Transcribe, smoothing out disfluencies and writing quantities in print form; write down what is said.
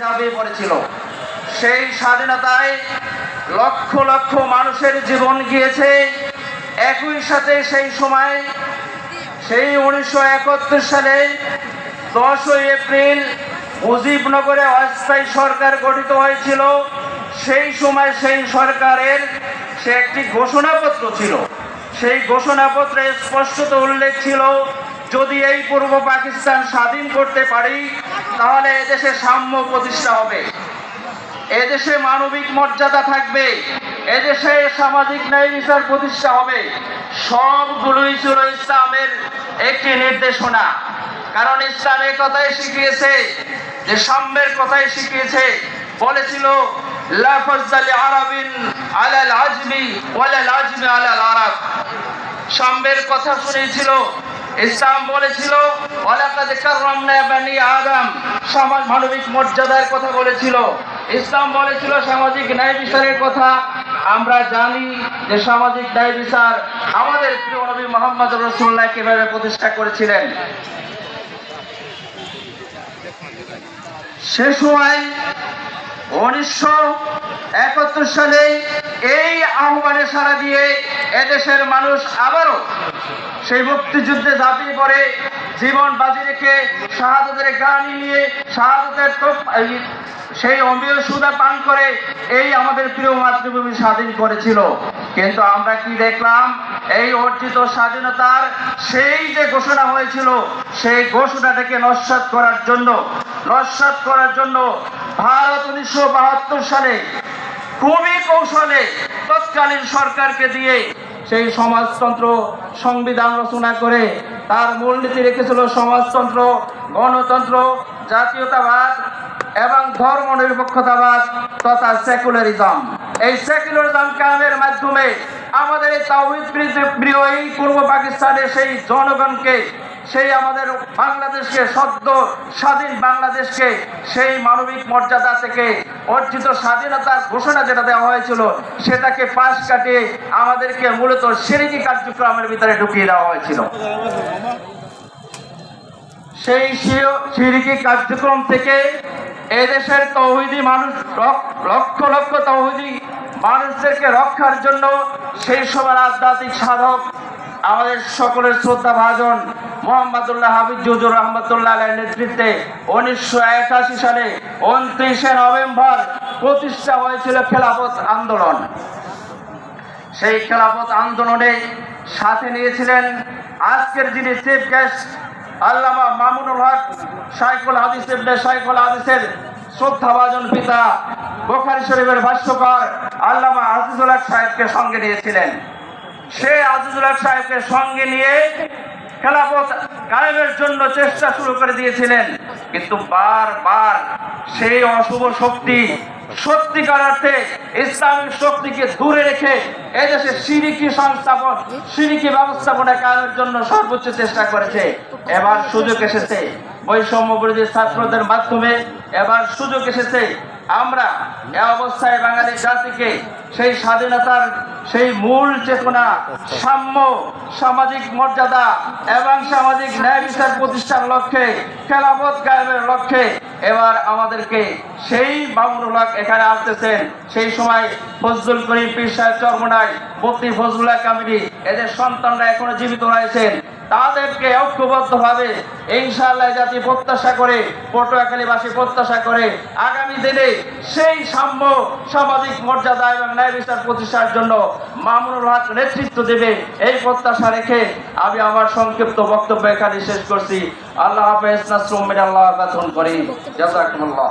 ঝাঁপিয়ে পড়েছিল। সেই স্বাধীনতায় লক্ষ লক্ষ মানুষের জীবন গিয়েছে। একই সাথে সেই সময় সেই 1971 সালে 10ই এপ্রিল মুজিবনগরে অস্থায়ী সরকার গঠিত হয়েছিল। সেই সময় সেই সরকারের একটি ঘোষণাপত্র ছিল। সেই ঘোষণাপত্রে স্পষ্টত উল্লেখ ছিল, যদি এই পূর্ব পাকিস্তান স্বাধীন করতে পারি তাহলে এদেশে সাম্য প্রতিষ্ঠা হবে, এদেশে মানবিক মর্যাদা থাকবে, এদেশে সামাজিক ন্যায় বিচার প্রতিষ্ঠা হবে। সবগুলোই ছিল ইসলামের একটি নির্দেশনা। কারণ ইসলাম এই কথাই শিখিয়েছে, যে সাম্যের কথাই শিখিয়েছে। বলেছিল লা ফাজলি আরাবিন আলাল আজমি ওয়ালাল আজমি আলাল আরাব। সাম্যের কথা শুনিয়েছিল। ইসলাম বলেছিল ওয়ালাকাদ কাররামনা বানি আদম, সমাজ মানবিক মর্যাদার কথা বলেছিল। ইসলাম বলেছিল সামাজিক ন্যায় বিচারের কথা। আমরা জানি যে সামাজিক ন্যায় বিচার আমাদের প্রিয় নবী মুহাম্মদ রাসূলুল্লাহ কিভাবে প্রতিষ্ঠা করেছিলেন। সে সময় 1971 সালে এই আহ্বানে সাড়া দিয়ে এদেশের মানুষ আবারও সেই মুক্তিযুদ্ধে ঝাঁপিয়ে পড়ে, জীবন বাজি রেখে শাহাদাতের গানি নিয়ে শাহাদাতের সেই অমৃত সুধা পান করে এই আমাদের প্রিয় মাতৃভূমি স্বাধীন করেছিল। কিন্তু আমরা কি দেখলাম? এই অর্জিত স্বাধীনতার সেই যে ঘোষণা হয়েছিল, সেই ঘোষণাটাকে নস্যাৎ করার জন্য ভারত 1972 সালে খুবই কৌশলে তৎকালীন সরকারকে দিয়ে সেই সমাজতন্ত্র সংবিধান রচনা করে তার মূলনীতি রেখেছিল সমাজতন্ত্র, গণতন্ত্র, জাতীয়তাবাদ এবং ধর্মনিরপেক্ষতাবাদ তথা সেকুলারিজম। এই সেকুলারিজম কায়েমের মাধ্যমে আমাদের এই তাওহীদ প্রিয় এই পূর্ব পাকিস্তানের সেই জনগণকে, সেই আমাদের বাংলাদেশকে, সদ্য স্বাধীন বাংলাদেশকে সেই মানবিক মর্যাদা থেকে অর্জিত স্বাধীনতার ঘোষণা যেটা দেওয়া হয়েছিল সেটাকে পাশ কাটিয়ে আমাদেরকে মূলত শিরকি কার্যক্রমের ভিতরে ঢুকিয়ে দেওয়া হয়েছিল। সেই শিরকি কার্যক্রম থেকে এদেশের তাওহীদি মানুষ, লক্ষ লক্ষ তাওহীদি মানুষদেরকে রক্ষার জন্য সেই সময় আধ্যাত্মিক সাধক আমাদের সকলের শ্রদ্ধাভাজন মোহাম্মদুল্লাহ হাফিজ হুজুর রহমতুল্লাহ আলাইহির নেতৃত্বে 1981 সালে 29শে নভেম্বর প্রতিষ্ঠা হয়েছিল খেলাফত আন্দোলন। সেই খেলাফত আন্দোলনে সাথে নিয়েছিলেন আজকের যিনি চিফ গেস্ট আল্লামা মামুনুল হক শাইখুল হাদিস ইবনে শাইখুল হাদিসের শ্রদ্ধাভাজন পিতা, বুখারী শরীফের ভাষ্যকার আল্লামা আজিজুল হক সাহেবকে সঙ্গে নিয়েছিলেন। সে আজিজুল হক সাহেবকে সঙ্গে নিয়ে খেলাফত কায়েমের জন্য চেষ্টা শুরু করে দিয়েছিলেন। কিন্তু বারবার সেই অশুভ শক্তি সত্যিকার অর্থে ইসলামিক শক্তিকে দূরে রেখে এদেশে শিরকি ব্যবস্থাপনা কায়েমের জন্য সর্বোচ্চ চেষ্টা করেছে। এবার সুযোগ এসেছে বৈষম্য বিরোধী ছাত্রদের মাধ্যমে, এবার সুযোগ এসেছে আমরা এ অবস্থায় বাঙালি জাতিকে সেই স্বাধীনতার সেই মূল চেতনা, সাম্য, সামাজিক মর্যাদা এবং সামাজিক ন্যায় বিচার প্রতিষ্ঠার লক্ষ্যে, খেলাফত কায়েমের লক্ষ্যে এবার আমাদেরকে সেই মামুনুল হক এখানে আসতেছেন। সেই সময় ফজলুল করিম পীর সাহেব চরমোনাই, মুফতি ফজলুল্লাহ কামিনী, এদের সন্তানরা এখনো জীবিত রয়েছেন। তাদেরকে ঐক্যবদ্ধভাবে ইনশাআল্লাহ জাতি প্রত্যাশা করে, পটুয়াখালীবাসী প্রত্যাশা করে আগামী দিনে সেই সাম্য, সামাজিক মর্যাদা এবং ন্যায় বিচার প্রতিষ্ঠার জন্য মামুনুল হক নেতৃত্ব দেবে, এই প্রত্যাশা রেখে আমি আমার সংক্ষিপ্ত বক্তব্য এখানে শেষ করছি। আল্লাহ হাফেজ। নাসরুম মিনাল্লাহ, বাতুন করিম। জাযাকুমুল্লাহ।